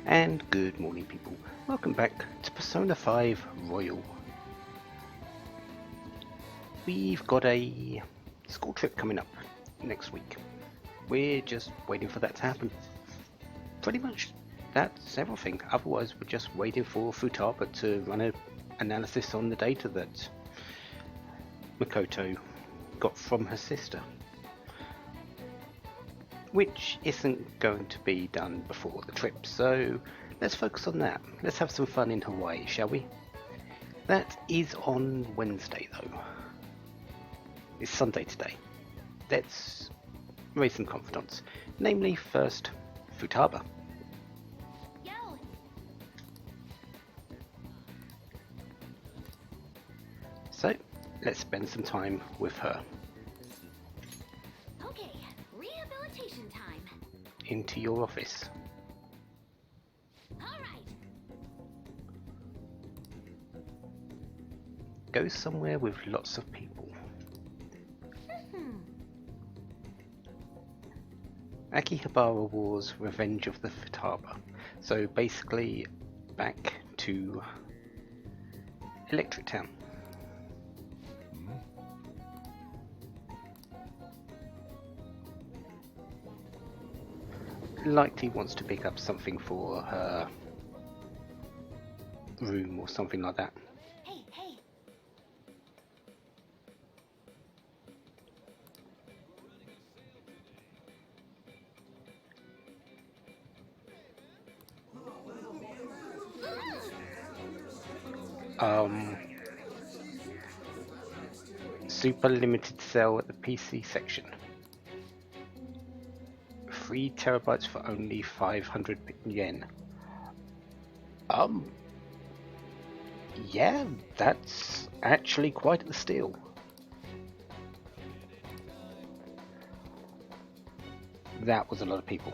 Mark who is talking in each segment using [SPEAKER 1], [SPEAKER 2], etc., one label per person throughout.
[SPEAKER 1] And good morning, people. Welcome back to Persona 5 Royal. We've got a school trip coming up next week. We're just waiting for that to happen. Pretty much that's everything. Otherwise, we're just waiting for Futaba to run an analysis on the data that Makoto got from her sister, which isn't going to be done before the trip, so let's focus on that. Let's have some fun in Hawaii, shall we? That is on Wednesday, though. It's Sunday today. Let's raise some confidence. Namely, first, Futaba.
[SPEAKER 2] Yo.
[SPEAKER 1] So, let's spend some time with her.
[SPEAKER 2] Okay, rehabilitation time.
[SPEAKER 1] Into your office.
[SPEAKER 2] All right.
[SPEAKER 1] Go somewhere with lots of people. Akihabara Wars Revenge of the Futaba. So basically back to Electric Town. Likely wants to pick up something for her room or something like that.
[SPEAKER 2] Hey.
[SPEAKER 1] Super limited sale at the PC section. 3 terabytes for only 500 yen. Yeah, that's actually quite the steal. That was a lot of people.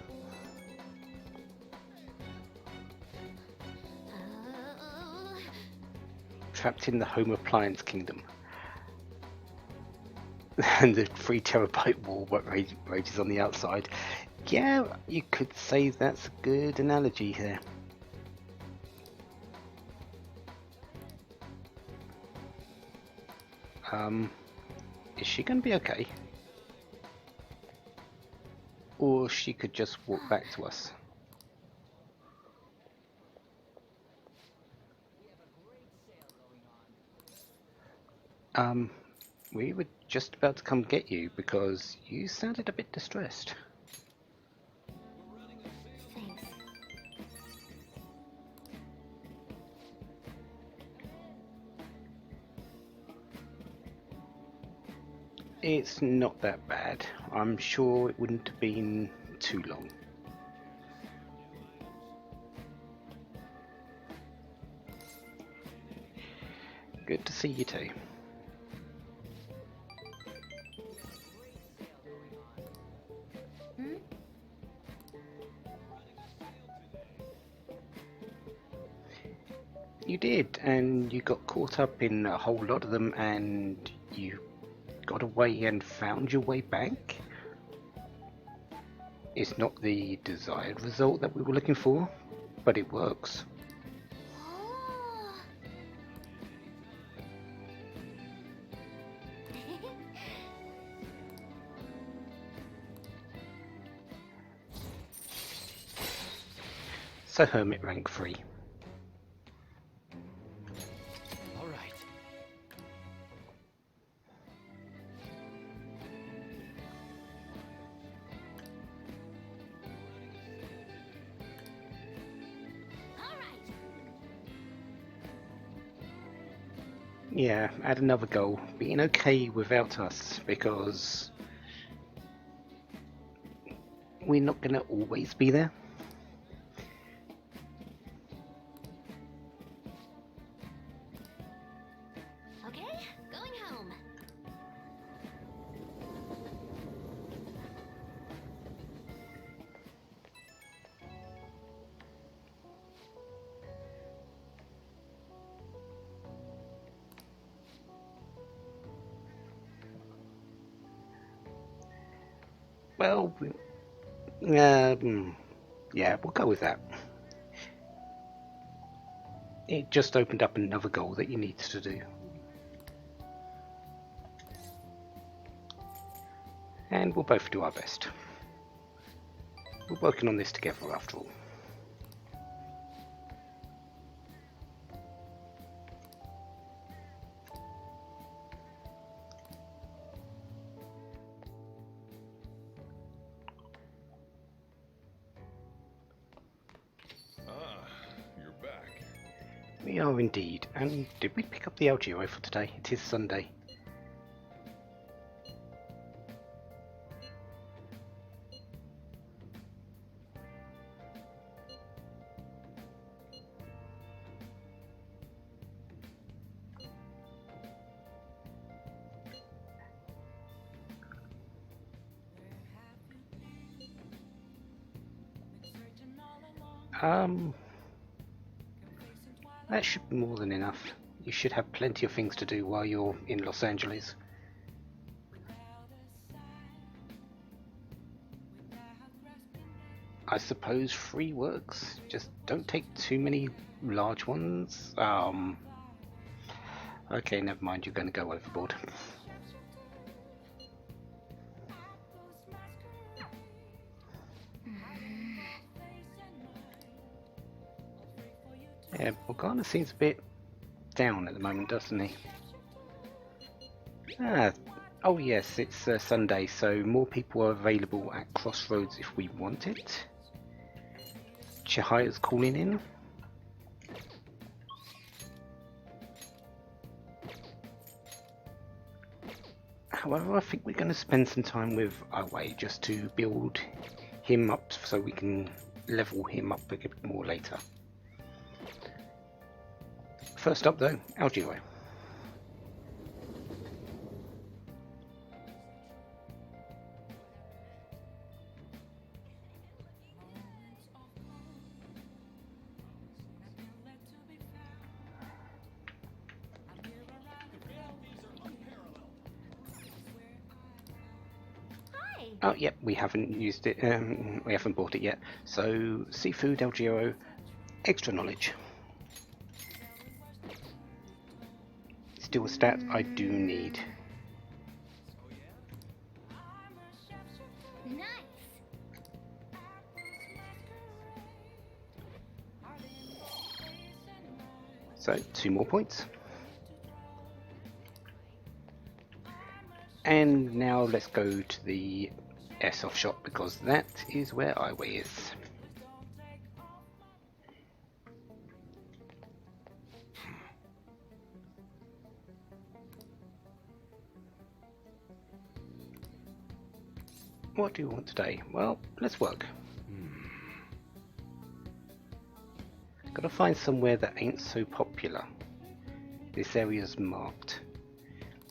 [SPEAKER 1] Trapped in the home appliance kingdom. And the 3 terabyte wall rages on the outside. Yeah, you could say that's a good analogy here. Is she going to be okay? Or she could just walk back to us. We were just about to come get you because you sounded a bit distressed.
[SPEAKER 2] Thanks.
[SPEAKER 1] It's not that bad. I'm sure it wouldn't have been too long. Good to see you too. You did, and you got caught up in a whole lot of them, and you got away and found your way back. It's not the desired result that we were looking for, but it works.
[SPEAKER 2] Oh.
[SPEAKER 1] So Hermit rank 3.
[SPEAKER 3] All right.
[SPEAKER 2] All right.
[SPEAKER 1] Yeah, add another goal. Being okay without us, because we're not going to always be there.
[SPEAKER 2] Okay, going home.
[SPEAKER 1] Well, yeah, we'll go with that. It just opened up another goal that you need to do. And we'll both do our best. We're working on this together after all.
[SPEAKER 4] You're back.
[SPEAKER 1] We are indeed. And did we pick up the LGO for today? It is Sunday. That should be more than enough. You should have plenty of things to do while you're in Los Angeles. I suppose 3 works. Just don't take too many large ones. Okay, never mind, you're going to go overboard. Yeah, Morgana seems a bit down at the moment, doesn't he? Oh yes, it's Sunday, so more people are available at Crossroads if we want it. Chihire's calling in. However, I think we're going to spend some time with Away just to build him up so we can level him up a bit more later. First up though, Algero.
[SPEAKER 2] Hi.
[SPEAKER 1] Oh, yep, we haven't used it, we haven't bought it yet. So, seafood, Algero, extra knowledge. Still a stat I do need.
[SPEAKER 2] Nice.
[SPEAKER 1] So, 2 more points. And now let's go to the airsoft shop because that is where Iway is. What do you want today? Well, let's work. Gotta find somewhere that ain't so popular. This area's marked.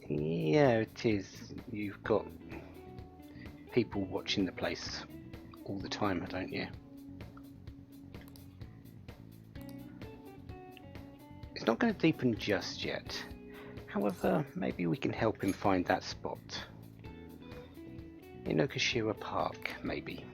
[SPEAKER 1] Yeah, it is. You've got people watching the place all the time, don't you? It's not going to deepen just yet. However, maybe we can help him find that spot. In Okashira Park, maybe.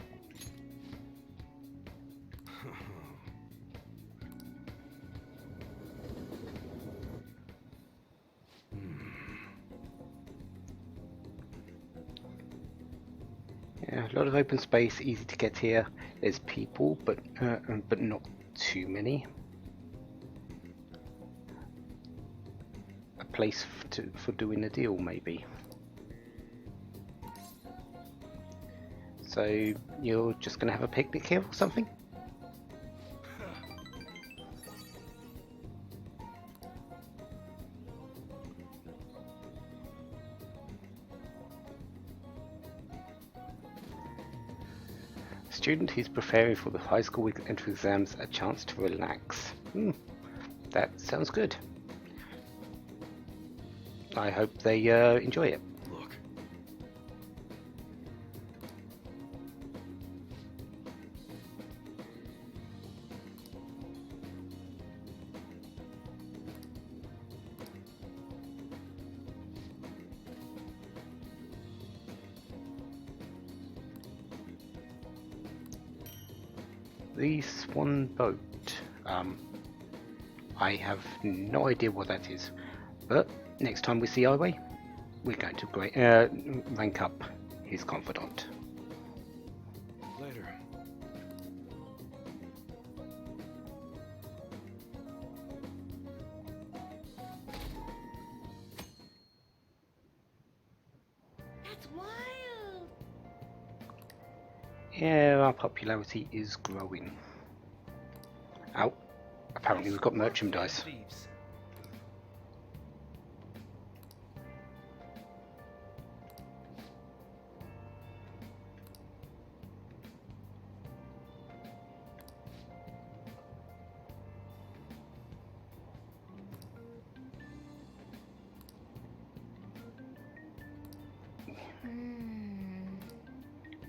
[SPEAKER 1] Yeah, a lot of open space, easy to get here. There's people, but not too many. A place for doing a deal, maybe. So you're just gonna have a picnic here or something? Student who's preparing for the high school entrance exams a chance to relax. That sounds good. I hope they enjoy it.
[SPEAKER 4] Look.
[SPEAKER 1] The Swan boat. I have no idea what that is, but next time we see Highway, we're going to rank up his confidant.
[SPEAKER 4] Later.
[SPEAKER 2] That's wild.
[SPEAKER 1] Yeah, our popularity is growing. Oh, apparently we've got merchandise.
[SPEAKER 3] Thieves.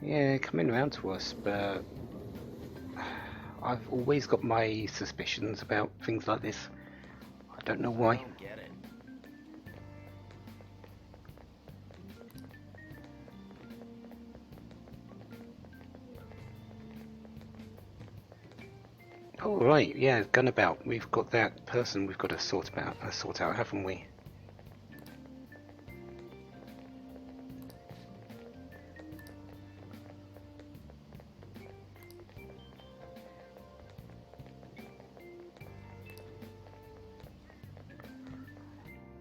[SPEAKER 1] Yeah, coming around to us, but I've always got my suspicions about things like this. I don't know
[SPEAKER 3] I
[SPEAKER 1] why.
[SPEAKER 3] don't get it.
[SPEAKER 1] Oh right, yeah, Gunabout. We've got that person we've got to sort out, haven't we?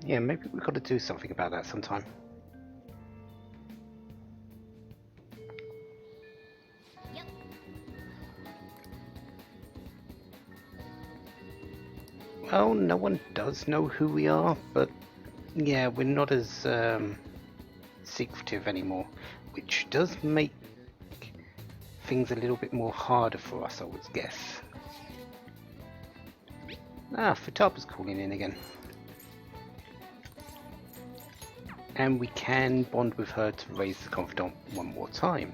[SPEAKER 1] Yeah, maybe we've got to do something about that sometime.
[SPEAKER 2] Yep.
[SPEAKER 1] Well, no one does know who we are, but yeah, we're not as secretive anymore, which does make things a little bit more harder for us, I would guess. Ah, Futaba's calling in again. And we can bond with her to raise the confidant one more time.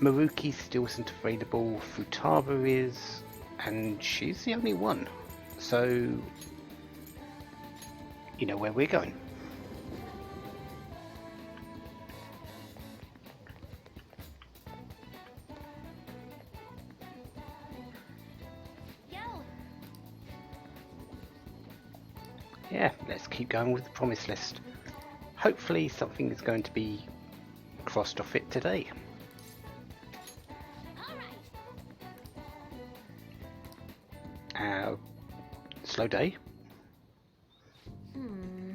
[SPEAKER 1] Maruki still isn't available, Futaba is, and she's the only one. So, you know where we're going.
[SPEAKER 2] Yo.
[SPEAKER 1] Yeah, let's keep going with the promise list. Hopefully something is going to be crossed off it today.
[SPEAKER 2] All right.
[SPEAKER 1] Slow day.
[SPEAKER 2] Hmm.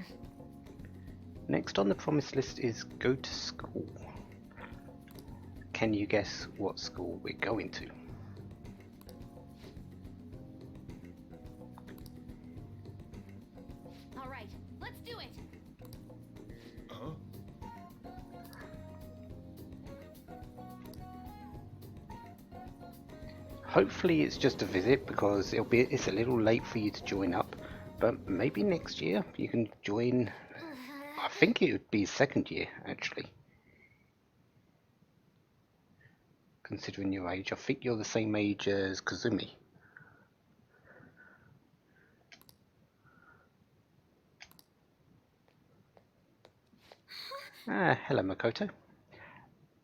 [SPEAKER 1] Next on the promise list is go to school. Can you guess what school we're going to?
[SPEAKER 2] All right. Let's do it.
[SPEAKER 4] Huh?
[SPEAKER 1] Hopefully it's just a visit because it's a little late for you to join up, but maybe next year you can join. I think it would be second year actually. Considering your age, I think you're the same age as Kazumi. Ah, hello Makoto.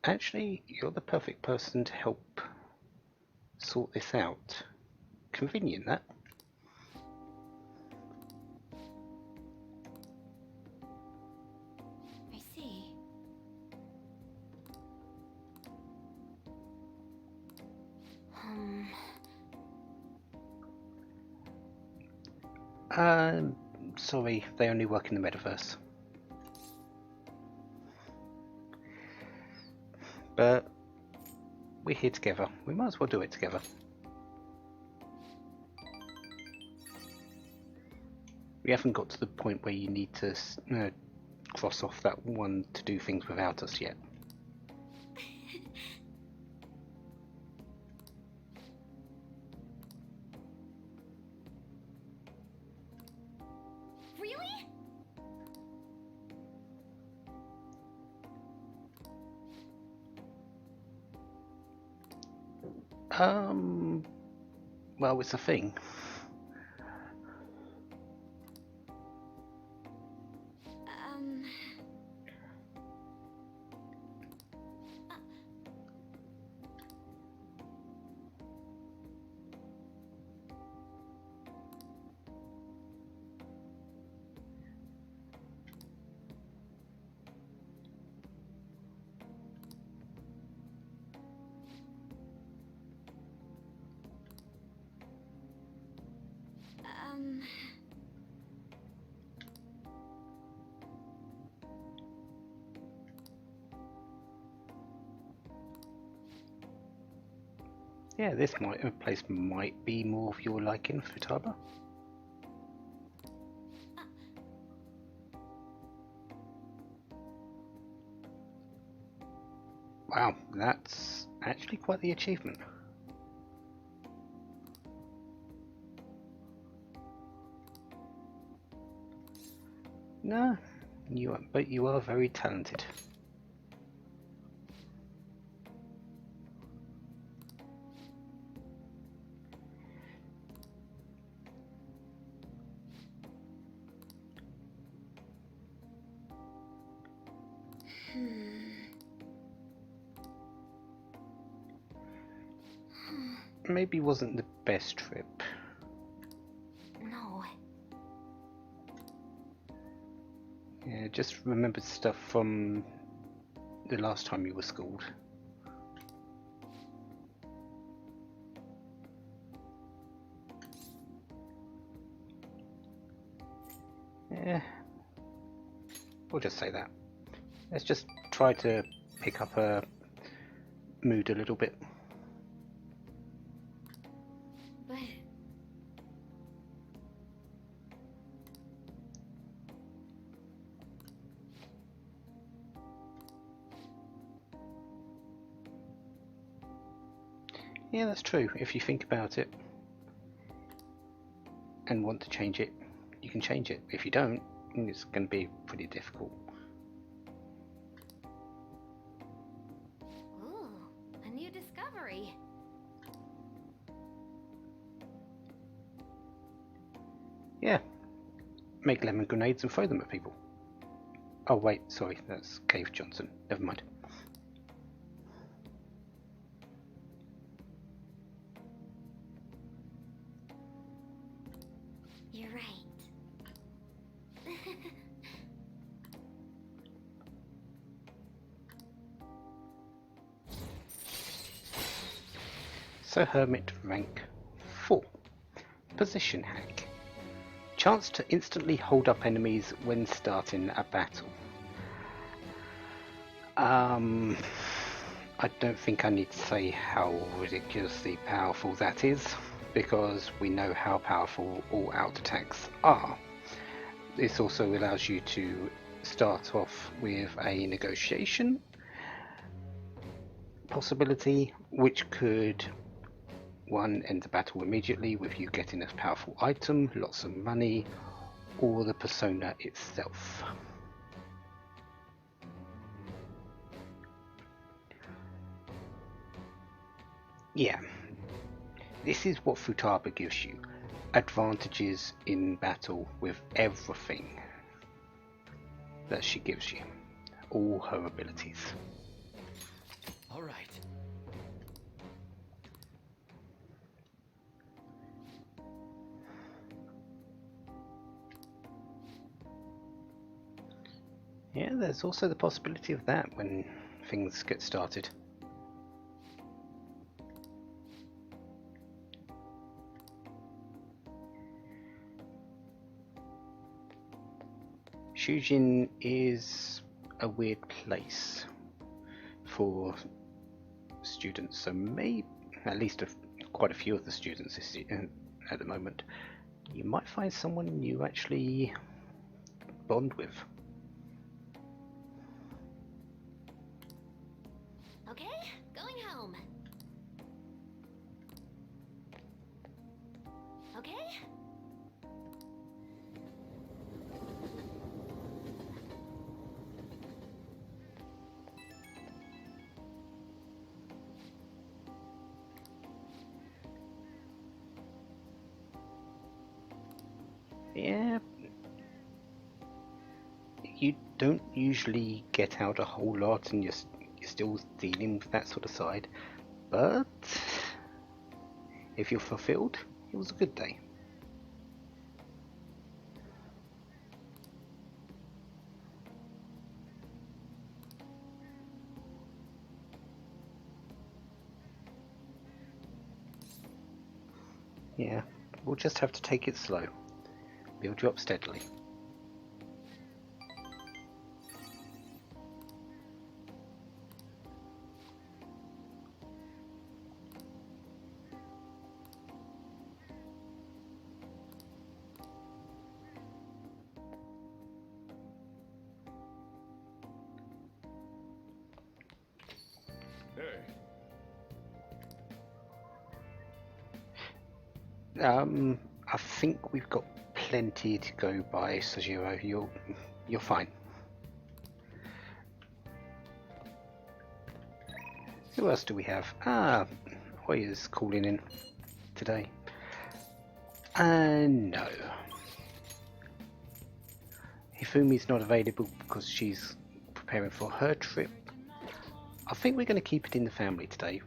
[SPEAKER 1] Actually, you're the perfect person to help sort this out. Convenient that.
[SPEAKER 2] I see.
[SPEAKER 1] Sorry, they only work in the metaverse. But we're here together. We might as well do it together. We haven't got to the point where you need to cross off that one to do things without us yet.
[SPEAKER 2] Really?
[SPEAKER 1] Well, it's a thing.
[SPEAKER 2] Um.
[SPEAKER 1] Yeah, this place might be more of your liking, Futaba. Wow, that's actually quite the achievement. No, but you are very talented. Maybe wasn't the best trip.
[SPEAKER 2] No.
[SPEAKER 1] Yeah, just remembered stuff from the last time you were schooled. Yeah, we'll just say that. Let's just try to pick up her mood a little bit.
[SPEAKER 2] But
[SPEAKER 1] Yeah, that's true. If you think about it and want to change it, you can change it. If you don't, it's going to be pretty difficult.
[SPEAKER 2] ooh, a new discovery.
[SPEAKER 1] Yeah, make lemon grenades and throw them at people. Oh wait, sorry, that's Cave Johnson. Never mind.
[SPEAKER 2] You're right.
[SPEAKER 1] So Hermit rank 4. Position hack. Chance to instantly hold up enemies when starting a battle. I don't think I need to say how ridiculously powerful that is, because we know how powerful all out attacks are. This also allows you to start off with a negotiation possibility, which could end the battle immediately with you getting a powerful item, lots of money, or the persona itself. Yeah, this is what Futaba gives you. Advantages in battle with everything that she gives you. All her abilities.
[SPEAKER 3] All right.
[SPEAKER 1] Yeah, there's also the possibility of that when things get started. Shujin is a weird place for students, so maybe at least quite a few of the students at the moment, you might find someone you actually bond with.
[SPEAKER 2] Okay, going home. Okay?
[SPEAKER 1] Yeah, you don't usually get out a whole lot, and you're still dealing with that sort of side, but if you're fulfilled, it was a good day. Yeah, we'll just have to take it slow. Build you up steadily. I think we've got plenty to go by, Sojiro. You're fine. Who else do we have? Hoya's calling in today. And no. Hifumi's not available because she's preparing for her trip. I think we're going to keep it in the family today.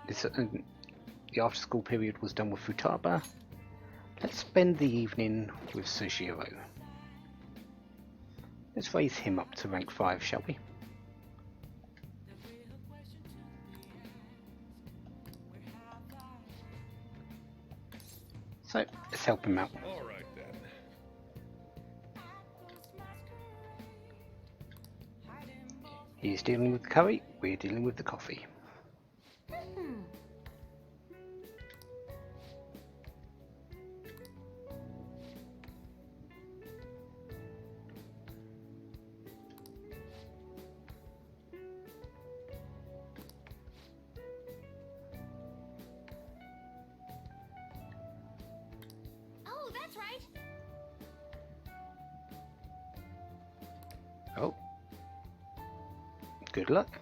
[SPEAKER 1] The after school period was done with Futaba. Let's spend the evening with Sojiro. Let's raise him up to rank 5, shall we? So, let's help him out.
[SPEAKER 4] All right then.
[SPEAKER 1] He's dealing with the curry, we're dealing with the coffee.
[SPEAKER 2] Hmm. Oh, that's right.
[SPEAKER 1] Oh. Good luck.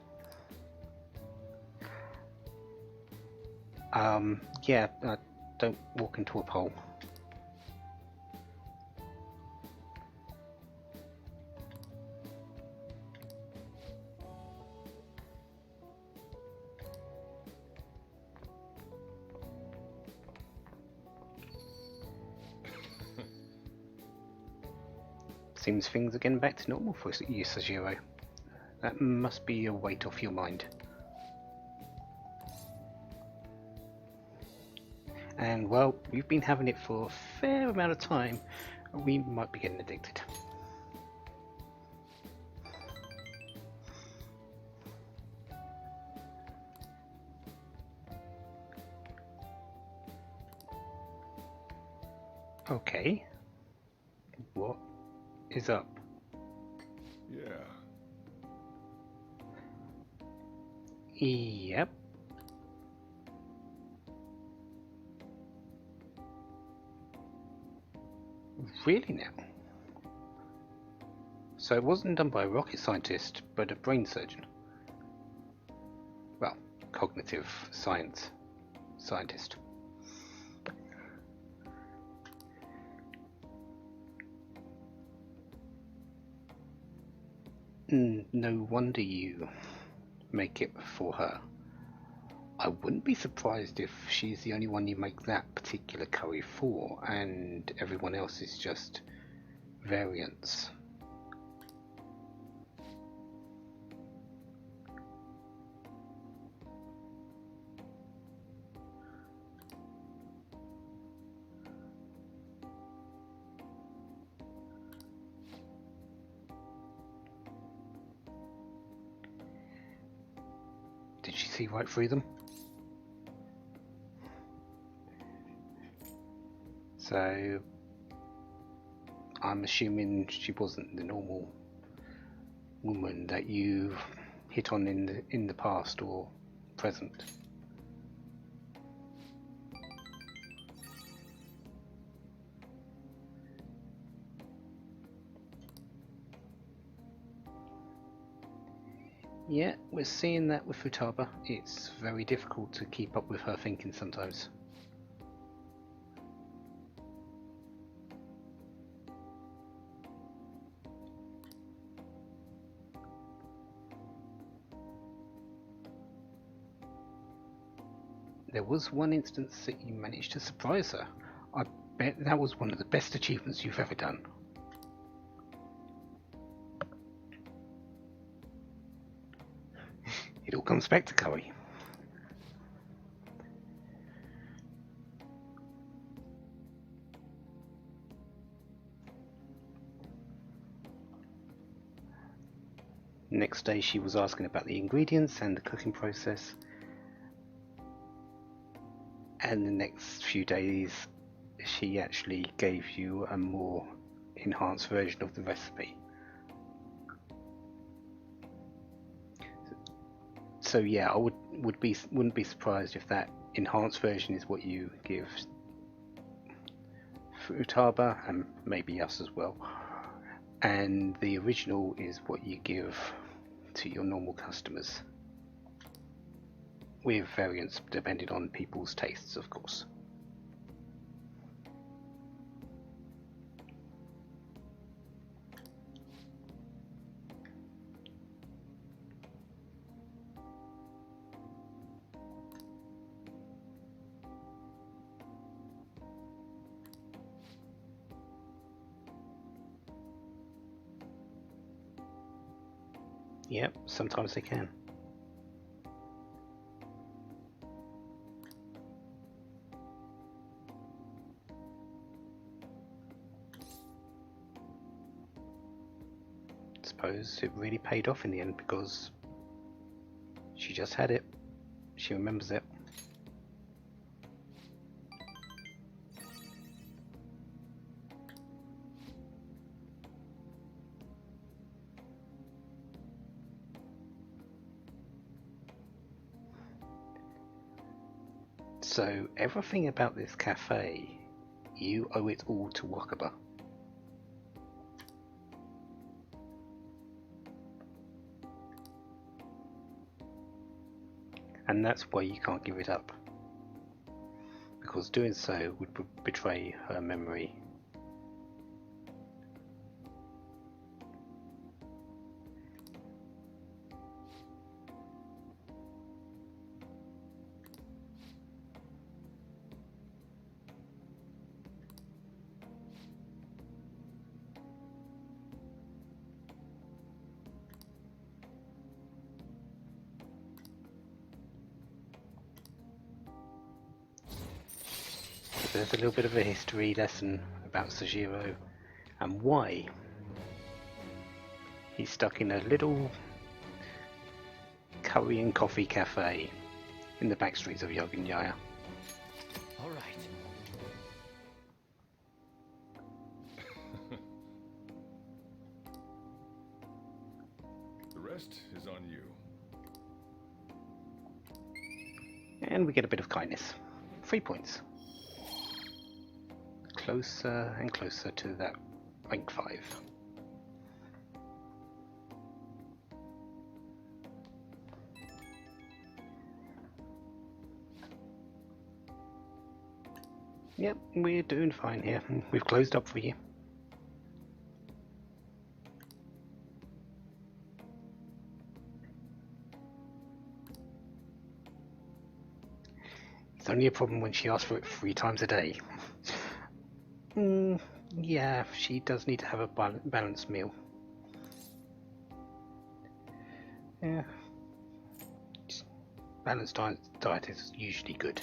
[SPEAKER 1] Yeah, don't walk into a pole. Seems things are getting back to normal for you, Sojiro. That must be a weight off your mind. And well, you've been having it for a fair amount of time. We might be getting addicted. Okay. What is up?
[SPEAKER 4] Yeah.
[SPEAKER 1] Yep. Really now? So it wasn't done by a rocket scientist, but a brain surgeon. Well, cognitive science scientist. No wonder you make it for her. I wouldn't be surprised if she's the only one you make that particular curry for, and everyone else is just variants. Did she see right through them? So I'm assuming she wasn't the normal woman that you've hit on in the past or present. Yeah, we're seeing that with Futaba. It's very difficult to keep up with her thinking sometimes. There was one instance that you managed to surprise her. I bet that was one of the best achievements you've ever done. It all comes back to curry. Next day she was asking about the ingredients and the cooking process. And the next few days she actually gave you a more enhanced version of the recipe. So yeah, I wouldn't be surprised if that enhanced version is what you give Futaba and maybe us as well. And the original is what you give to your normal customers, with variants depending on people's tastes, of course. Yep, sometimes they can. Suppose it really paid off in the end because she just had it. She remembers it. So everything about this cafe, you owe it all to Wakaba. And that's why you can't give it up, because doing so would betray her memory. There's a little bit of a history lesson about Sojiro and why he's stuck in a little curry and coffee cafe in the back streets of Yoganyaya.
[SPEAKER 3] All right.
[SPEAKER 4] The rest is on you.
[SPEAKER 1] And we get a bit of kindness. 3 points. Closer and closer to that rank 5. Yep, we're doing fine here. We've closed up for you. It's only a problem when she asks for it 3 times a day. Yeah, she does need to have a balanced meal. Yeah. Balanced diet is usually good.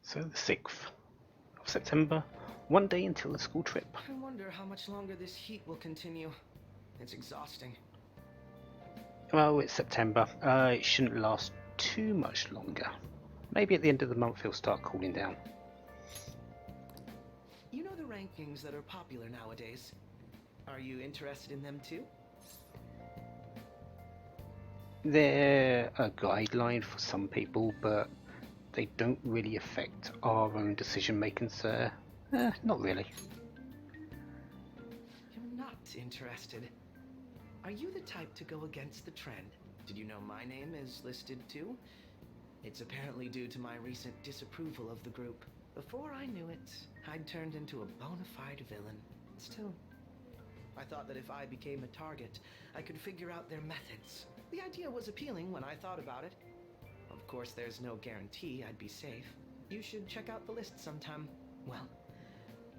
[SPEAKER 1] So the 6th of September, one day until the school trip.
[SPEAKER 5] I wonder how much longer this heat will continue. It's exhausting.
[SPEAKER 1] Well, it's September. It shouldn't last too much longer. Maybe at the end of the month it'll start cooling down.
[SPEAKER 5] You know the rankings that are popular nowadays? Are you interested in them too?
[SPEAKER 1] They're a guideline for some people, but they don't really affect our own decision making, sir. Not really.
[SPEAKER 5] You're not interested. Are you the type to go against the trend? Did you know my name is listed too? It's apparently due to my recent disapproval of the group. Before I knew it, I'd turned into a bona fide villain. Still, I thought that if I became a target, I could figure out their methods. The idea was appealing when I thought about it. Of course, there's no guarantee I'd be safe. You should check out the list sometime. Well,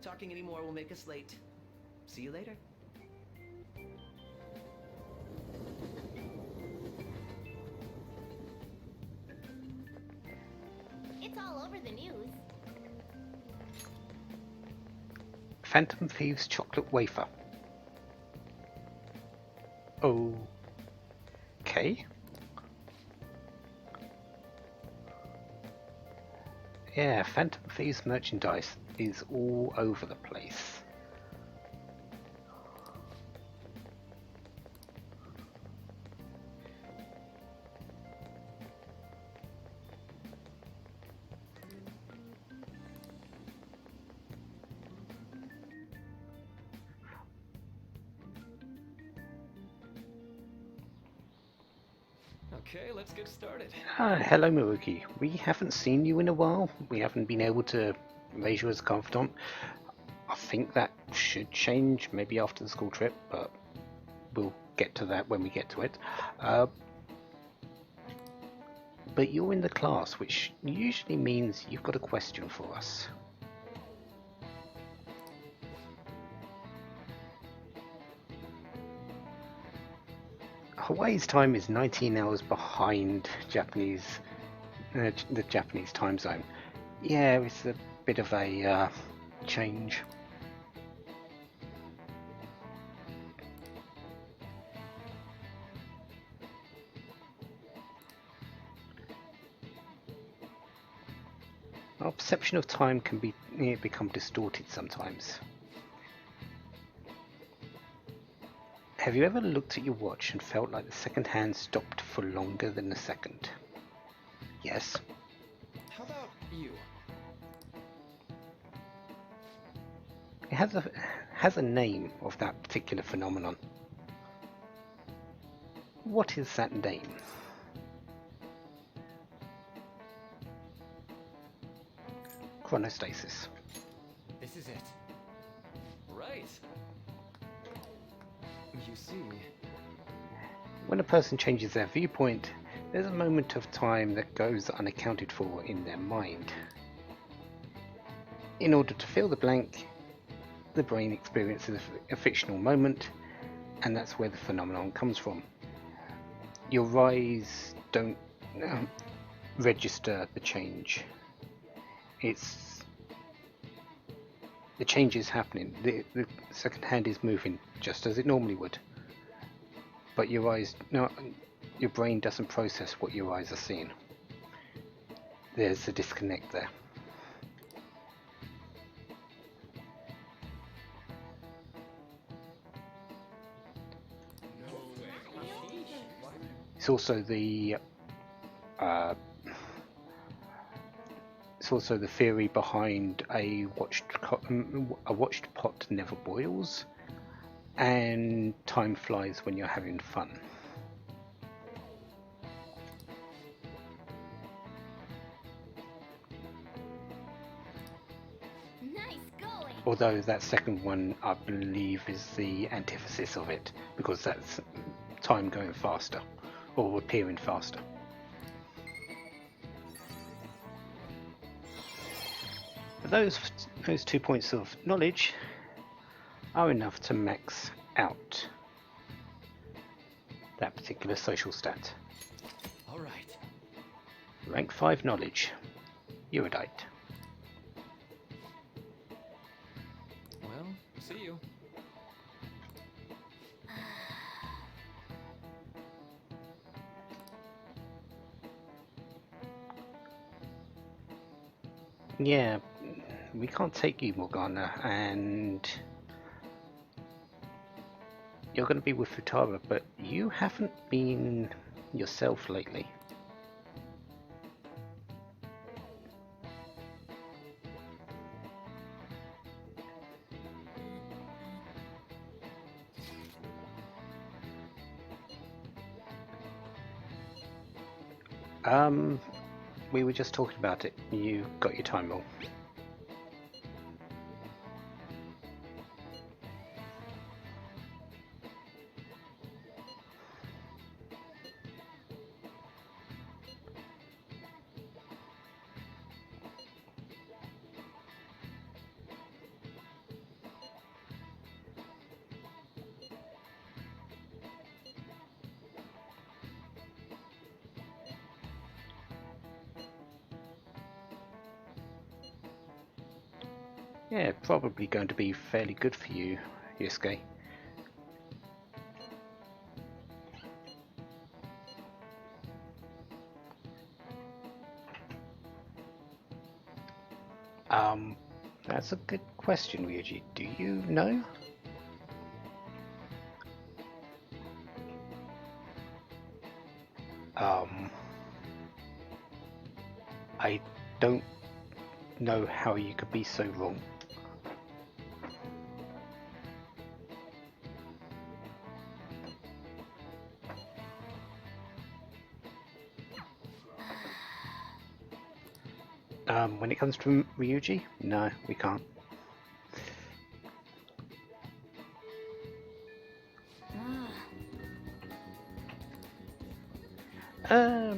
[SPEAKER 5] talking anymore will make us late. See you later.
[SPEAKER 2] It's all over the news.
[SPEAKER 1] Phantom Thieves chocolate wafer. Okay. Yeah, Phantom Thieves merchandise is all over the place.
[SPEAKER 3] Okay, let's get started.
[SPEAKER 1] Hello Miruki. We haven't seen you in a while. We haven't been able to raise you as a confidant. I think that should change maybe after the school trip, but we'll get to that when we get to it. But you're in the class, which usually means you've got a question for us. Hawaii's time is 19 hours behind the Japanese time zone. Yeah, it's a bit of a change. Our perception of time can become distorted sometimes. Have you ever looked at your watch and felt like the second hand stopped for longer than a second? Yes.
[SPEAKER 3] How about you?
[SPEAKER 1] It has a name of that particular phenomenon. What is that name? Chronostasis.
[SPEAKER 3] This is it. Right.
[SPEAKER 5] You see,
[SPEAKER 1] When a person changes their viewpoint, there's a moment of time that goes unaccounted for in their mind. In order to fill the blank, the brain experiences a fictional moment, and that's where the phenomenon comes from. Your eyes don't register the change. The change is happening. The second hand is moving just as it normally would, but your brain doesn't process what your eyes are seeing. There's a disconnect there. It's also the theory behind a watched pot never boils, and time flies when you're having fun.
[SPEAKER 2] Nice going.
[SPEAKER 1] Although that second one, I believe, is the antithesis of it, because that's time going faster, or appearing faster. But those 2 points of knowledge are enough to max out that particular social stat.
[SPEAKER 3] All right.
[SPEAKER 1] Rank 5 knowledge, erudite.
[SPEAKER 3] Well, see you.
[SPEAKER 1] Yeah, we can't take you, Morgana, and you're going to be with Futaba, but you haven't been yourself lately. We were just talking about it. You got your time wrong. Yeah, probably going to be fairly good for you, Yusuke. That's a good question, Ryuji. Do you know? Um, I don't know how you could be so wrong. When it comes to Ryuji, no, we can't.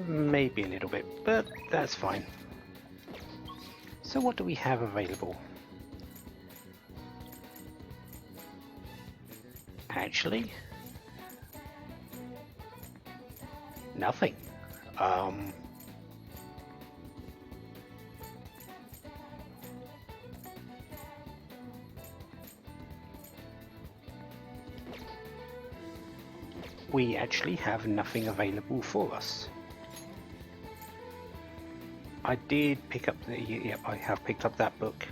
[SPEAKER 1] Maybe a little bit, but that's fine. So what do we have available? Actually, nothing. We actually have nothing available for us. I did pick up the, yep, I have picked up that book.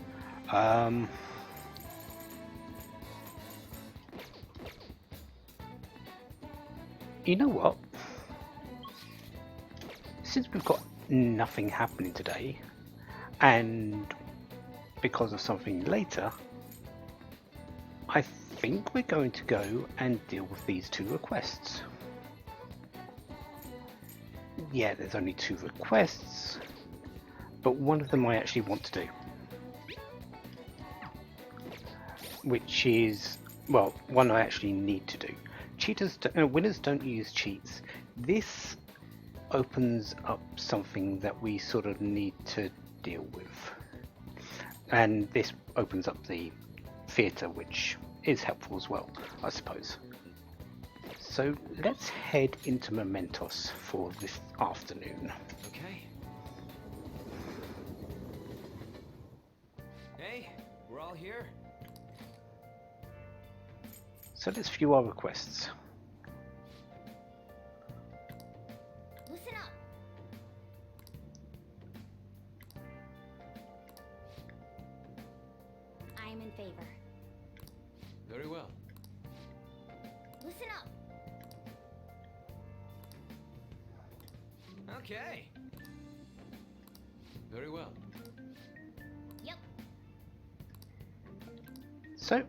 [SPEAKER 1] You know what? Since we've got nothing happening today, and because of something later, I think we're going to go and deal with these two requests. Yeah, there's only two requests, but one of them I actually want to do. Which is, well, one I actually need to do. Winners don't use cheats. This opens up something that we sort of need to deal with. And this opens up the theatre, which is helpful as well, I suppose. So let's head into Mementos for this afternoon.
[SPEAKER 3] Okay. Hey, we're all here.
[SPEAKER 1] So let's view our requests.
[SPEAKER 2] Listen up. I am in favor.
[SPEAKER 3] Very well.
[SPEAKER 2] Listen up.
[SPEAKER 3] Okay. Very well.
[SPEAKER 2] Yep.
[SPEAKER 1] So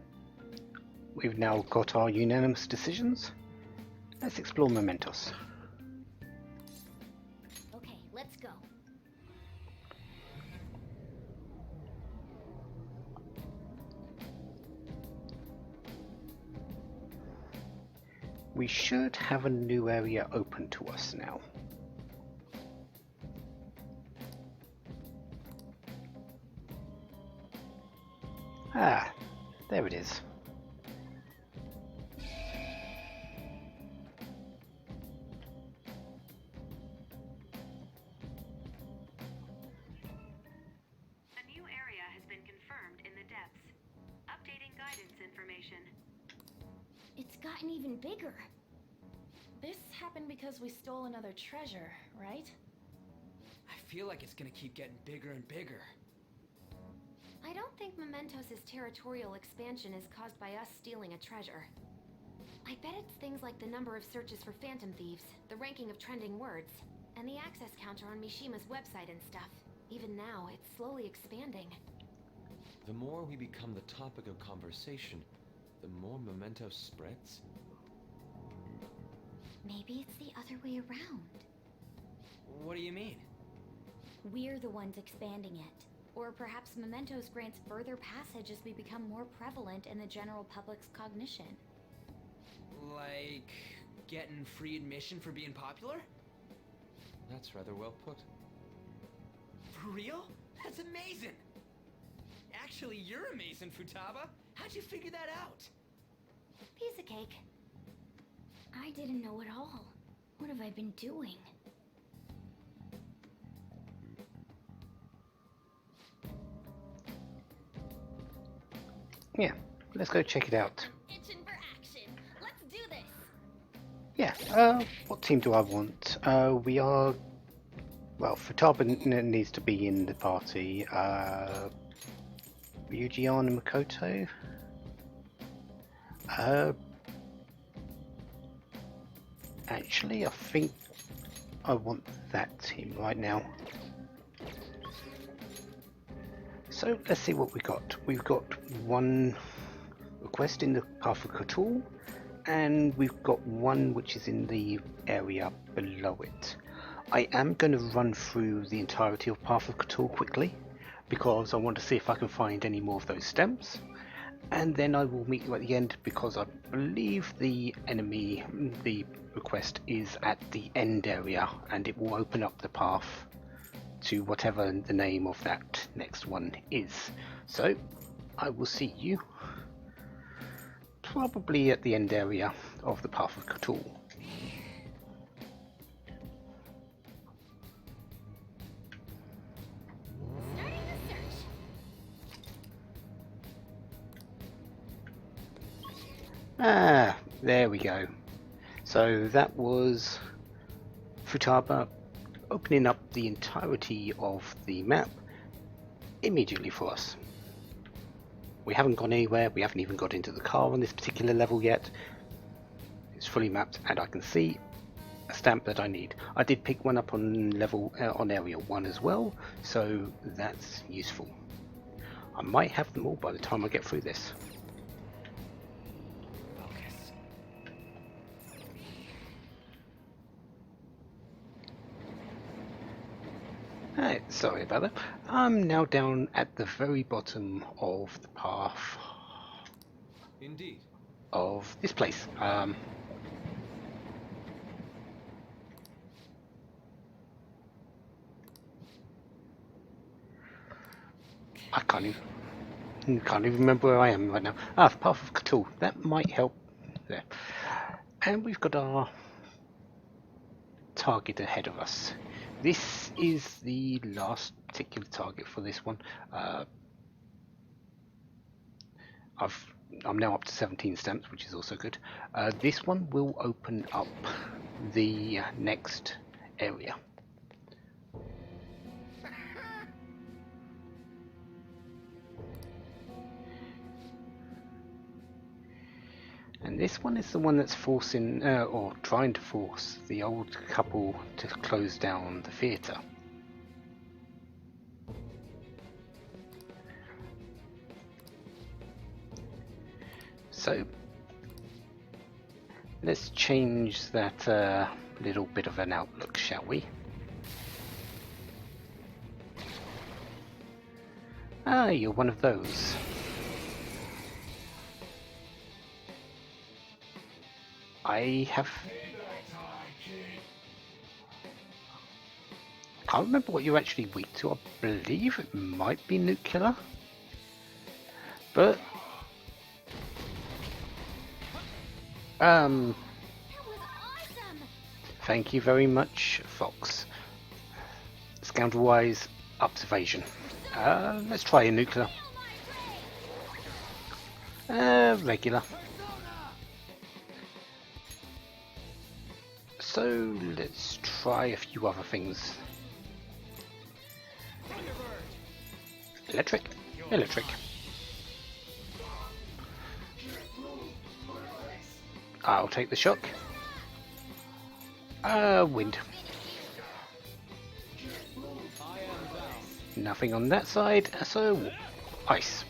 [SPEAKER 1] we've now got our unanimous decisions. Let's explore Mementos.
[SPEAKER 2] Okay, let's go.
[SPEAKER 1] We should have a new area open to us now. Ah, there it is.
[SPEAKER 6] A new area has been confirmed in the depths. Updating guidance information.
[SPEAKER 2] It's gotten even bigger.
[SPEAKER 7] This happened because we stole another treasure, right?
[SPEAKER 3] I feel like it's gonna keep getting bigger and bigger.
[SPEAKER 2] I don't think Mementos' territorial expansion is caused by us stealing a treasure. I bet it's things like the number of searches for phantom thieves, the ranking of trending words, and the access counter on Mishima's website and stuff. Even now, it's slowly expanding.
[SPEAKER 3] The more we become the topic of conversation, the more Mementos spreads.
[SPEAKER 2] Maybe it's the other way around.
[SPEAKER 3] What do you mean?
[SPEAKER 2] We're the ones expanding it. Or perhaps Mementos grants further passage as we become more prevalent in the general public's cognition.
[SPEAKER 3] Like getting free admission for being popular? That's rather well put. For real? That's amazing! Actually, you're amazing, Futaba! How'd you figure that out?
[SPEAKER 2] Piece of cake. I didn't know at all. What have I been doing?
[SPEAKER 1] yeah, let's go check it out.
[SPEAKER 7] Itching for action. Let's do this.
[SPEAKER 1] Yeah, what team do I want? We are... Well, Futaba needs to be in the party. Ryujian and Makoto? Actually, I think I want that team right now. So let's see what we got. We've got one request in the Path of Cthulhu, and we've got one which is in the area below it. I am going to run through the entirety of Path of Cthulhu quickly, because I want to see if I can find any more of those stems. And then I will meet you at the end, because I believe the request is at the end area, and it will open up the path to whatever the name of that next one is. So I will see you probably at the end area of the Path of Cthulhu.
[SPEAKER 7] Starting the search.
[SPEAKER 1] Ah, there we go. So that was Futaba opening up the entirety of the map immediately for us. We haven't gone anywhere, we haven't even got into the car on this particular level yet. It's fully mapped and I can see a stamp that I need. I did pick one up on on area 1 as well, so that's useful. I might have them all by the time I get through this.
[SPEAKER 5] Focus.
[SPEAKER 1] Hey, sorry about that. I'm now down at the very bottom of the path
[SPEAKER 3] Indeed.
[SPEAKER 1] of this place. I can't even remember where I am right now. Ah, the Path of Cthulhu. That might help there. And we've got our target ahead of us. This is the last particular target for this one. I'm now up to 17 stamps, which is also good. This one will open up the next area. And this one is the one that's forcing, or trying to force, the old couple to close down the theatre. So, let's change that little bit of an outlook, shall we? Ah, you're one of those. I can't remember what you're actually weak to. I believe it might be nuclear, but
[SPEAKER 7] That was awesome.
[SPEAKER 1] thank you very much, Fox. Scoundrel-wise, observation. Let's try a nuclear. Regular. So let's try a few other things. Electric. I'll take the shock. Wind. Nothing on that side, so ice.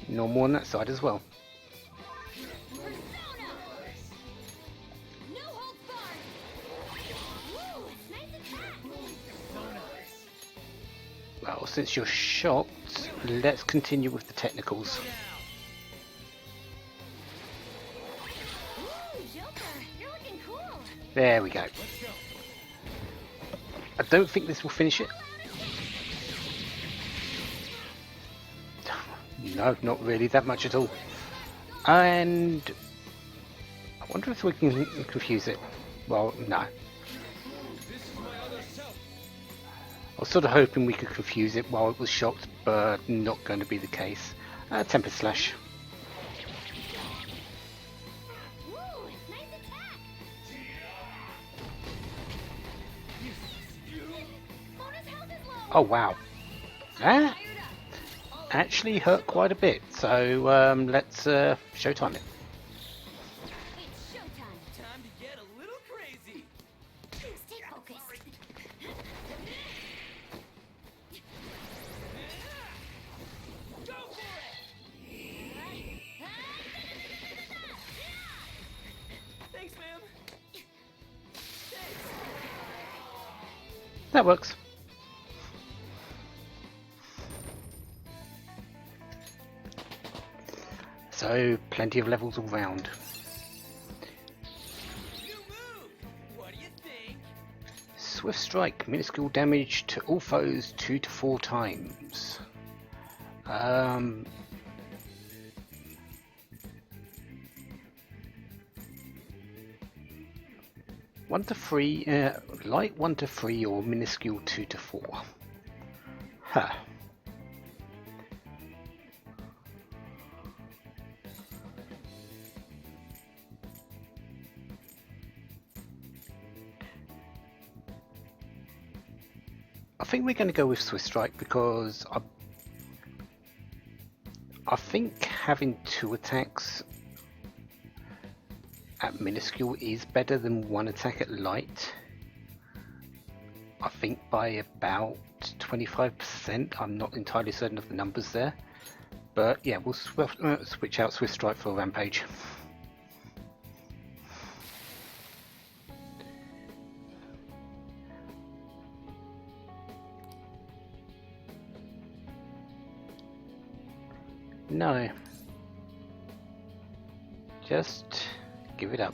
[SPEAKER 1] Normal on that side as well.
[SPEAKER 7] No holds barred. Woo, nice attack.
[SPEAKER 1] Well, since you're shocked, let's continue with the technicals.
[SPEAKER 7] Ooh, Joker, you're looking cool.
[SPEAKER 1] There we go. I don't think this will finish it. No, not really that much at all. And I wonder if we can confuse it. Well, no. I was sort of hoping we could confuse it while it was shocked, but not going to be the case. Tempest Slash.
[SPEAKER 2] Woo! Nice attack! Bonus health is low!
[SPEAKER 1] Oh wow, that
[SPEAKER 2] Fired up!
[SPEAKER 1] actually hurt quite a bit. So let's showtime it.
[SPEAKER 2] It's showtime!
[SPEAKER 3] Time to get a little crazy.
[SPEAKER 2] Stay focused!
[SPEAKER 3] Go for it! Thanks, ma'am.
[SPEAKER 1] That works. So plenty of levels all round.
[SPEAKER 3] New move. What do you think?
[SPEAKER 1] Swift Strike, minuscule damage to all foes 2 to 4 times. 1 to 3, light 1 to 3 or minuscule 2 to 4. Huh. I think we're going to go with Swift Strike because I think having 2 attacks at minuscule is better than 1 attack at light. I think by about 25%. I'm not entirely certain of the numbers there, but yeah, we'll switch out Swift Strike for Rampage. No. Just give it up.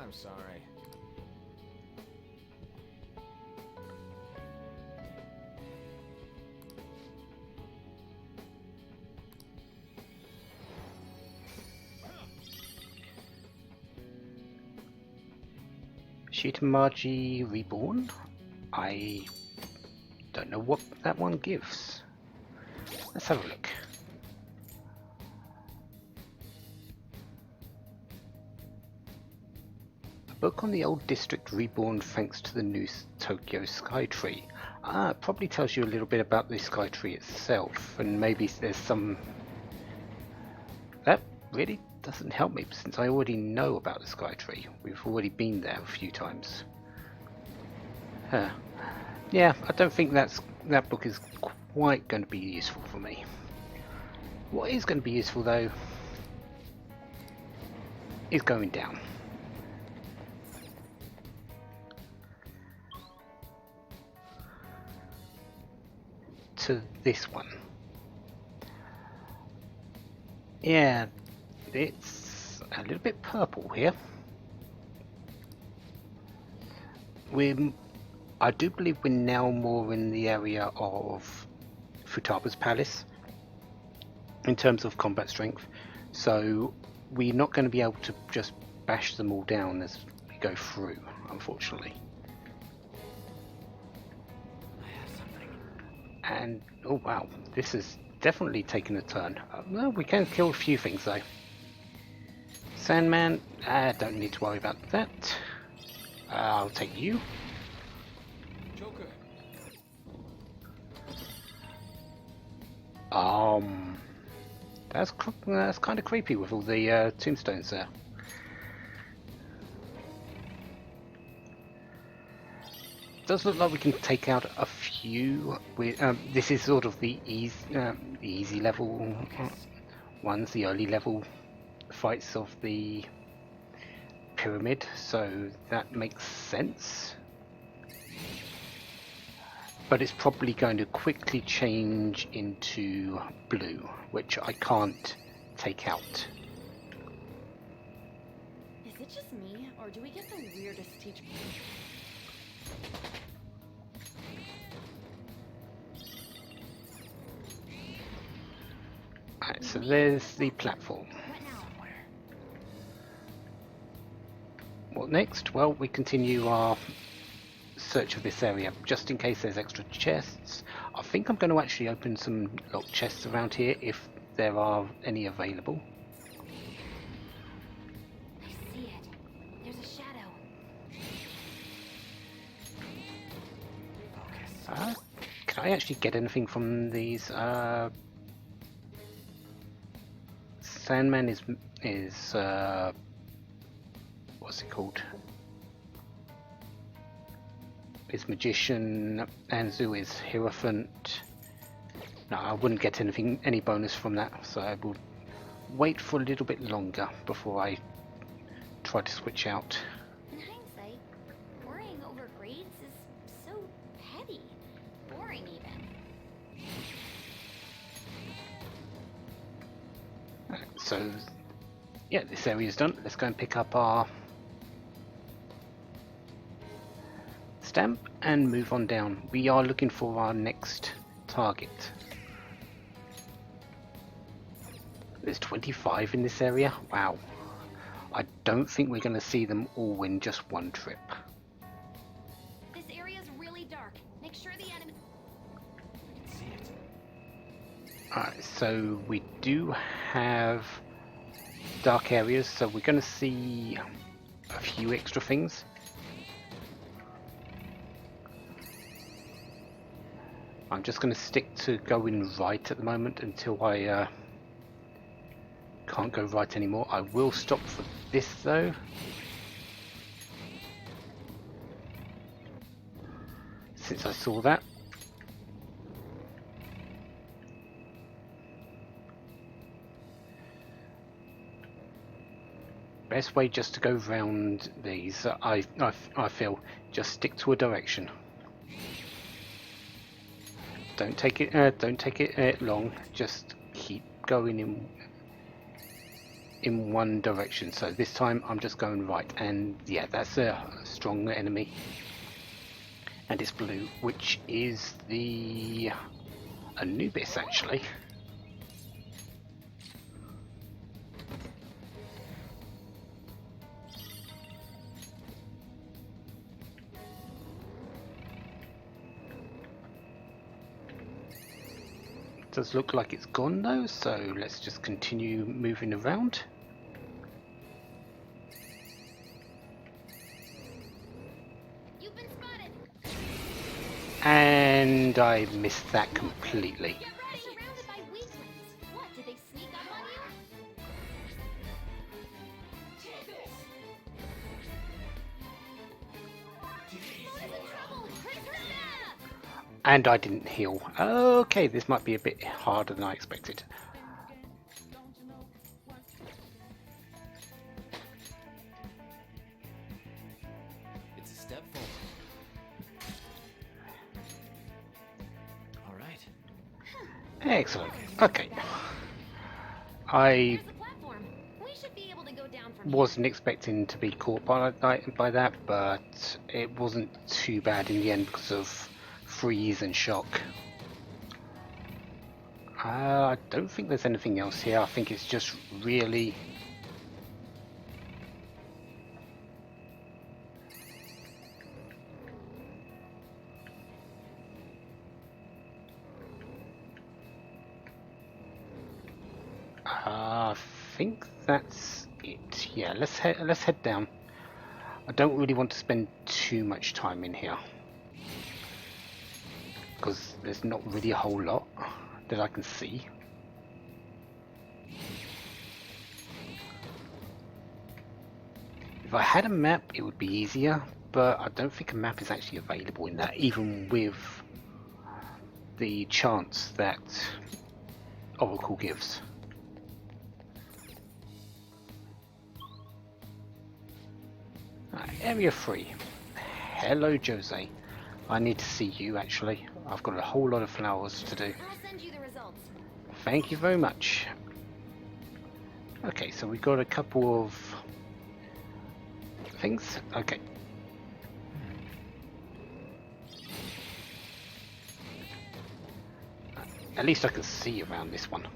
[SPEAKER 3] I'm sorry.
[SPEAKER 1] Shitamaji Reborn. I don't know what that one gives. Let's have a look. A book on the old district reborn thanks to the new Tokyo Skytree. It probably tells you a little bit about the Skytree itself, and maybe there's some... That really doesn't help me since I already know about the Skytree. We've already been there a few times. Huh. Yeah, I don't think that book is quite going to be useful for me. What is going to be useful though is going down. To this one. Yeah, it's a little bit purple here. I do believe we're now more in the area of Futaba's palace in terms of combat strength, so we're not going to be able to just bash them all down as we go through, unfortunately.
[SPEAKER 3] I have something.
[SPEAKER 1] And oh wow, this has definitely taken a turn. Well, we can kill a few things though. Sandman, I don't need to worry about that. I'll take you.
[SPEAKER 3] Joker.
[SPEAKER 1] That's kind of creepy with all the tombstones there. Does look like we can take out a few. This is sort of the easy level ones, the early level fights of the pyramid, so that makes sense. But it's probably going to quickly change into blue, which I can't take out.
[SPEAKER 7] Is it just me, or do we get the weirdest teacher?
[SPEAKER 1] Alright, so there's the platform.
[SPEAKER 2] What now?
[SPEAKER 1] What next? Well, we continue our search of this area, just in case there's extra chests. I think I'm going to actually open some locked chests around here if there are any available.
[SPEAKER 2] I see it. There's a shadow.
[SPEAKER 5] Focus.
[SPEAKER 1] Can I actually get anything from these? Sandman is what's it called? Is Magician, Anzu is Hierophant. No, I wouldn't get any bonus from that, so I will wait for a little bit longer before I try to switch out.
[SPEAKER 2] In hindsight, worrying over grades is so petty. Boring, even.
[SPEAKER 1] So, yeah, this area is done. Let's go and pick up our stamp and move on down. We are looking for our next target. There's 25 in this area. Wow. I don't think we're going to see them all in just one trip.
[SPEAKER 2] This area's really dark. Make sure the enemy...
[SPEAKER 5] I can see it.
[SPEAKER 1] Alright, so we do have dark areas, so we're going to see a few extra things. I'm just going to stick to going right at the moment until I can't go right anymore. I will stop for this though. Since I saw that. Best way just to go round these, I feel, just stick to a direction. Don't take it long. Just keep going in one direction. So this time I'm just going right, and yeah, that's a strong enemy, and it's blue, which is the Anubis actually. Does look like it's gone though, so let's just continue moving around.
[SPEAKER 2] You've been spotted.
[SPEAKER 1] And I missed that completely.
[SPEAKER 2] Get ready. Surrounded by weaklings. What, did they sneak up on you? Mona's in trouble. Hurry,
[SPEAKER 1] And I didn't heal. Okay, this might be a bit harder than I expected.
[SPEAKER 3] It's a step forward. All right.
[SPEAKER 1] Excellent. Okay. I
[SPEAKER 2] There's the platform. We should be able to go down from
[SPEAKER 1] wasn't expecting to be caught by that, but it wasn't too bad in the end because of freeze and shock. I don't think there's anything else here. I think it's just really... I think that's it. Yeah, let's head down. I don't really want to spend too much time in here, because there's not really a whole lot that I can see. If I had a map it would be easier, but I don't think a map is actually available in that, even with the chance that Oracle gives. Area 3. Hello Jose. I need to see you actually. I've got a whole lot of flowers to do.
[SPEAKER 2] I'll send you the results.
[SPEAKER 1] Thank you very much. Okay, so we've got a couple of things. Okay. At least I can see around this one.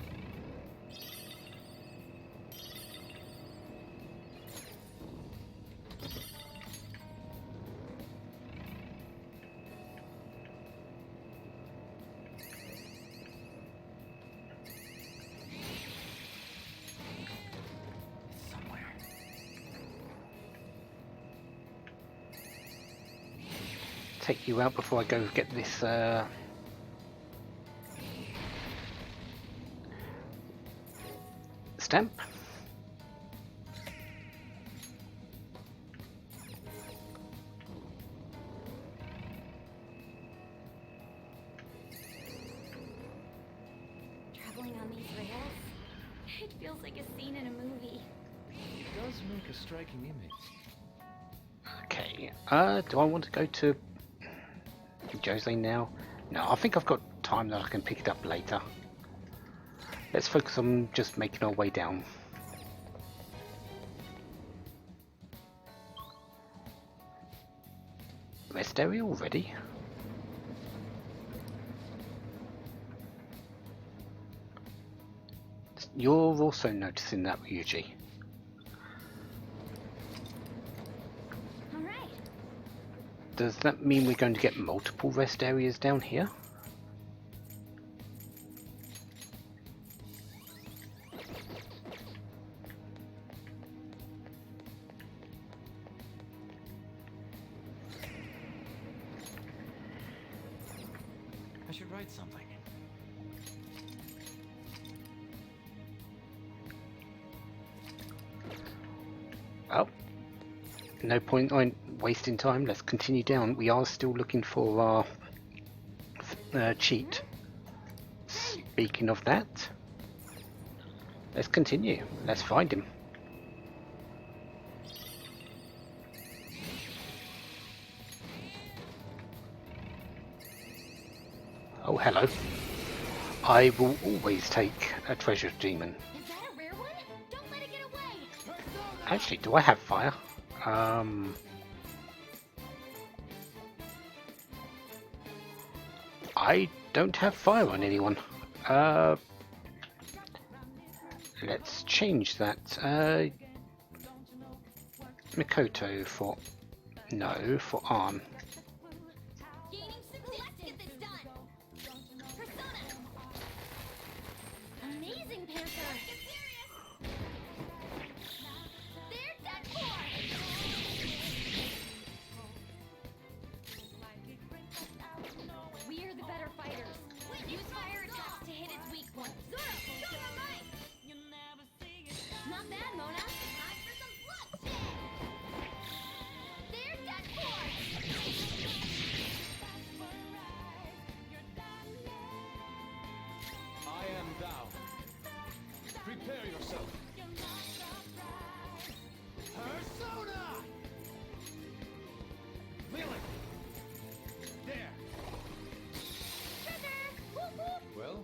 [SPEAKER 1] take you out before I go get this stamp.
[SPEAKER 2] Traveling on these rails, it feels like a scene in a movie.
[SPEAKER 3] It does make a striking image.
[SPEAKER 1] Okay, do I want to go to Jose now? No, I think I've got time that I can pick it up later. Let's focus on just making our way down. Rest area already? You're also noticing that, Ryuji.
[SPEAKER 2] Alright.
[SPEAKER 1] Does that mean we're going to get multiple rest areas down here?
[SPEAKER 3] I should write something.
[SPEAKER 1] Well, no point in wasting time. Let's continue down. We are still looking for our cheat. Speaking of that, let's continue. Let's find him. Oh, hello. I will always take a treasure demon.
[SPEAKER 2] Is that a rare one? Don't let it get away!
[SPEAKER 1] Actually, do I have fire? I don't have fire on anyone. Let's change that. Mikoto for... No, for Arn.
[SPEAKER 2] Gaining some Let's get this done! Persona! Amazing, Panther! Get serious! There's that core! We're the better fighters. Use fire attacks to hit its weak point. Zoro, show your might! Not bad, Mona. Time for some bloodshed! There's that core!
[SPEAKER 3] I am thou. Prepare yourself. Persona! Feel it. There.
[SPEAKER 2] Trigger! Whoop whoop!
[SPEAKER 3] Well,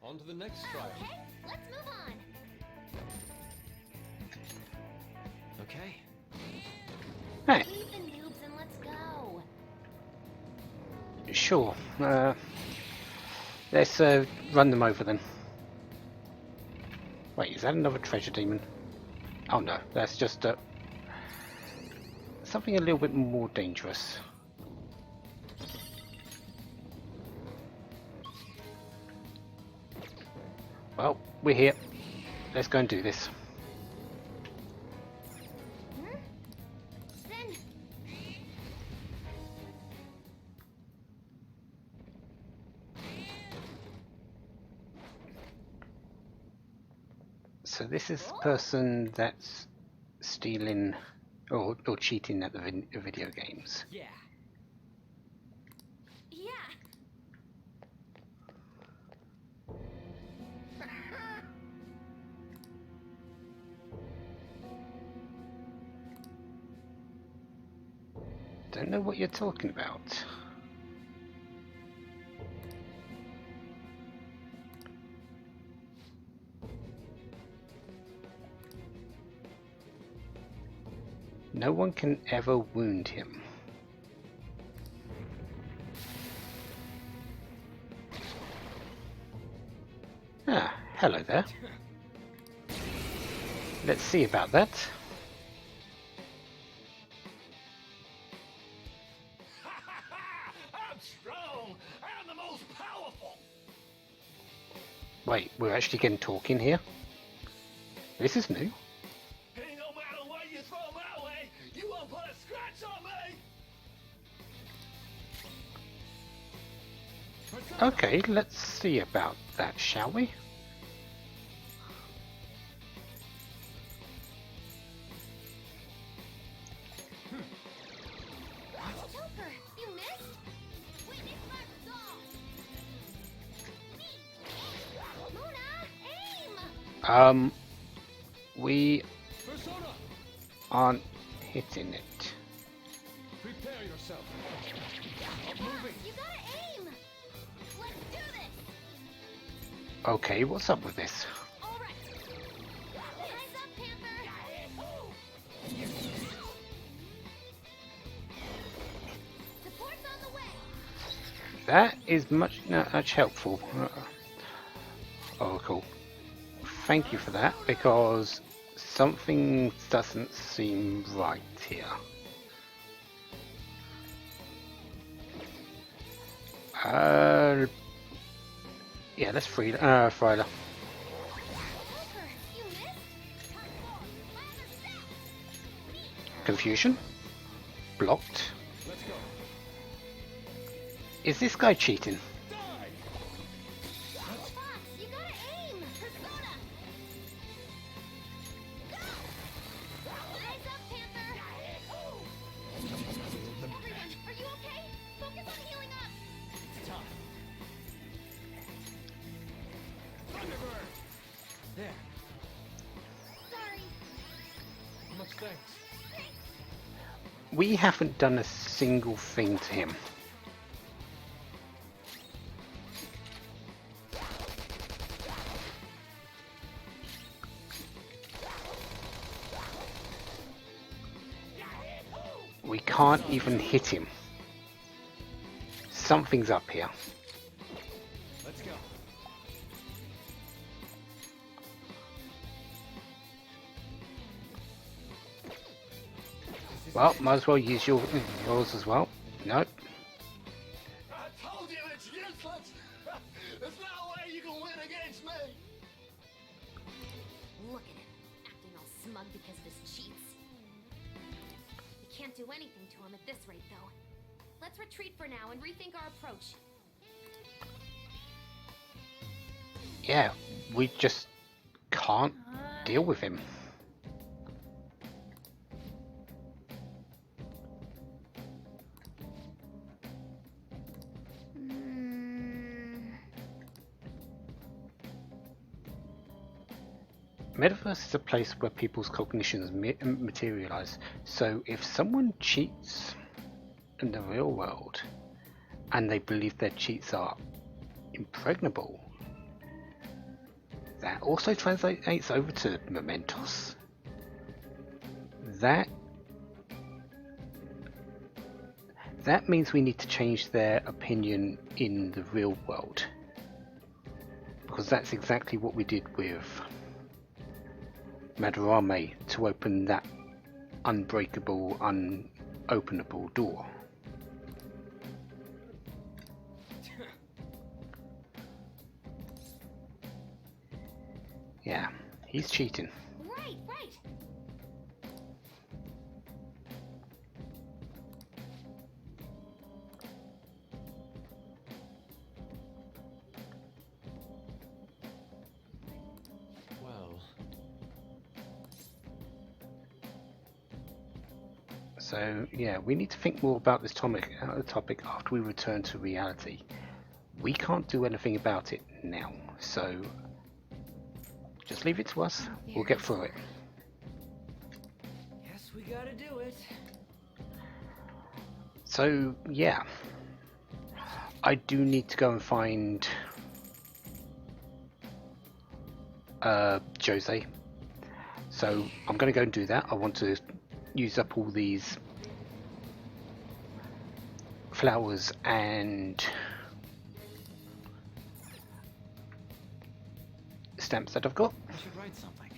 [SPEAKER 3] on to the next trial.
[SPEAKER 2] Okay, let's move on.
[SPEAKER 3] Okay.
[SPEAKER 1] Hey,
[SPEAKER 2] Leave the noobs and let's go.
[SPEAKER 1] sure. Let's run them over then. Wait, is that another treasure demon? Oh no, that's just something a little bit more dangerous. Well, we're here. Let's go and do this.
[SPEAKER 2] Spin.
[SPEAKER 1] So this is the person that's stealing or cheating at the video games.
[SPEAKER 3] Yeah.
[SPEAKER 2] Yeah.
[SPEAKER 1] Don't know what you're talking about. No one can ever wound him. Ah, hello there. Let's see about that.
[SPEAKER 4] I'm strong and the most powerful.
[SPEAKER 1] Wait, we're actually getting talking here? This is new.
[SPEAKER 4] Hey, no matter what you throw my way, you won't put a scratch on me.
[SPEAKER 1] Okay, let's see about that, shall we?
[SPEAKER 2] Joker, you missed? Witness my resolve! Mona, aim!
[SPEAKER 1] We
[SPEAKER 4] Persona!
[SPEAKER 1] aren't hitting it.
[SPEAKER 4] Prepare yourself.
[SPEAKER 2] You gotta aim! Let's do this!
[SPEAKER 1] Okay, what's up with this?
[SPEAKER 2] Alright. Eyes up, Panther! Support's on the way!
[SPEAKER 1] That is much helpful. Oh, cool. Thank you for that, because something doesn't seem right here. Yeah, let's free Friday.
[SPEAKER 2] Joker, you missed?
[SPEAKER 1] Confusion. Blocked.
[SPEAKER 4] Let's go.
[SPEAKER 1] Is this guy cheating?
[SPEAKER 2] Fox, you gotta aim! Persona! Go! Eyes up, Panther! Everyone, are you okay? Focus on healing up!
[SPEAKER 3] It's tough. Thunderbird! There.
[SPEAKER 2] Sorry.
[SPEAKER 3] Much thanks.
[SPEAKER 1] We haven't done a single thing to him. We can't even hit him. Something's up here.
[SPEAKER 3] Let's go.
[SPEAKER 1] Well, might as well use yours as well. Nope.
[SPEAKER 8] I told you it's useless. There's no way you can win against me.
[SPEAKER 2] Look at him, acting all smug because of his cheats. We can't do anything to him at this rate, though. Let's retreat for now and rethink our approach.
[SPEAKER 1] Yeah, we just can't deal with him. Metaverse is a place where people's cognitions materialize. So if someone cheats in the real world and they believe their cheats are impregnable, that also translates over to Mementos. That means we need to change their opinion in the real world, because that's exactly what we did with Madarame to open that unbreakable, unopenable door. Yeah, he's cheating.
[SPEAKER 2] Right, right.
[SPEAKER 3] Well,
[SPEAKER 1] So yeah, we need to think more about this topic after we return to reality. We can't do anything about it now, so just leave it to us. We'll get through it.
[SPEAKER 3] guess we gotta do it.
[SPEAKER 1] So yeah, I do need to go and find Jose. So I'm going to go and do that. I want to use up all these flowers and stamps that I've got.
[SPEAKER 3] I should write something.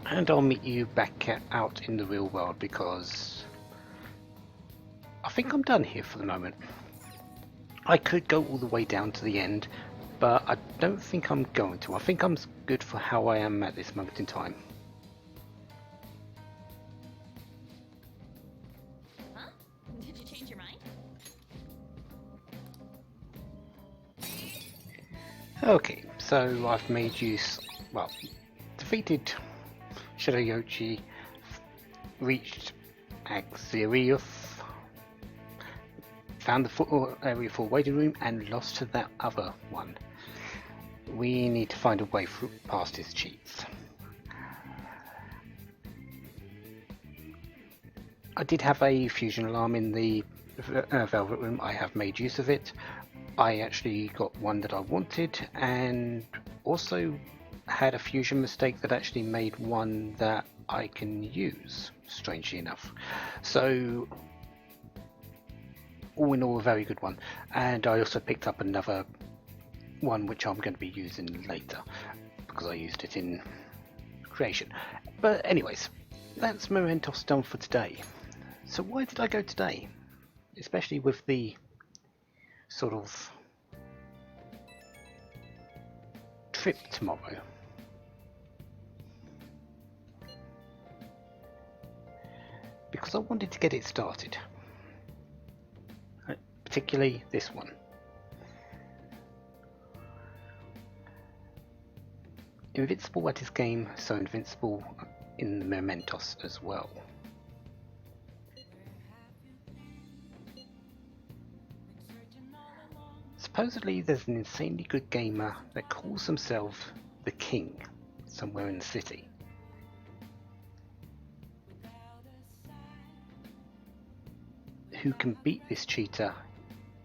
[SPEAKER 1] And I'll meet you back out in the real world, because I think I'm done here for the moment. I could go all the way down to the end, but I don't think I'm going to. I think I'm good for how I am at this moment in time. Okay, so I've made use, well, defeated Shiroyoshi, reached Axirius, found the area for waiting room, and lost to that other one. We need to find a way through past his cheats. I did have a fusion alarm in the Velvet Room. I have made use of it. I actually got one that I wanted, and also had a fusion mistake that actually made one that I can use, strangely enough. So, all in all, a very good one. And I also picked up another one which I'm going to be using later, because I used it in creation. But anyways, that's Mementos done for today. So why did I go today? Especially with the sort of trip tomorrow. Because I wanted to get it started. Particularly this one. Invincible at his game, so invincible in the Mementos as well. Supposedly there's an insanely good gamer that calls himself the King somewhere in the city. Who can beat this cheater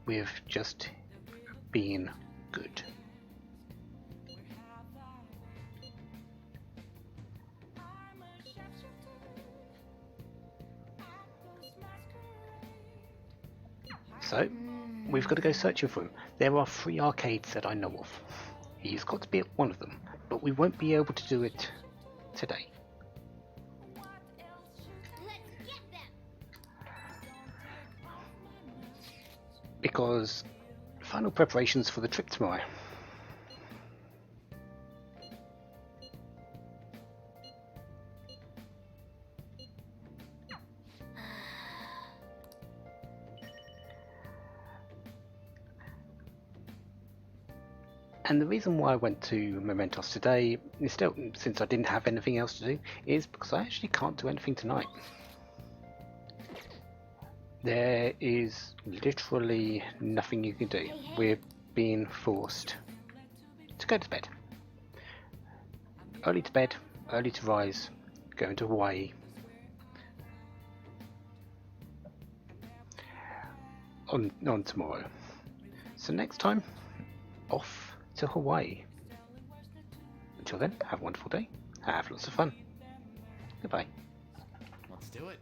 [SPEAKER 1] with just being good. So, we've got to go searching for him. There are 3 arcades that I know of. He's got to be at one of them, but we won't be able to do it today.
[SPEAKER 2] Let's get them!
[SPEAKER 1] Because final preparations for the trip tomorrow. And the reason why I went to Mementos today, is still, since I didn't have anything else to do, is because I actually can't do anything tonight. There is literally nothing you can do. We're being forced to go to bed. Early to bed, early to rise, going to Hawaii. On tomorrow. So next time, off to Hawaii. Until then, have a wonderful day. Have lots of fun. Goodbye.
[SPEAKER 3] Let's do it.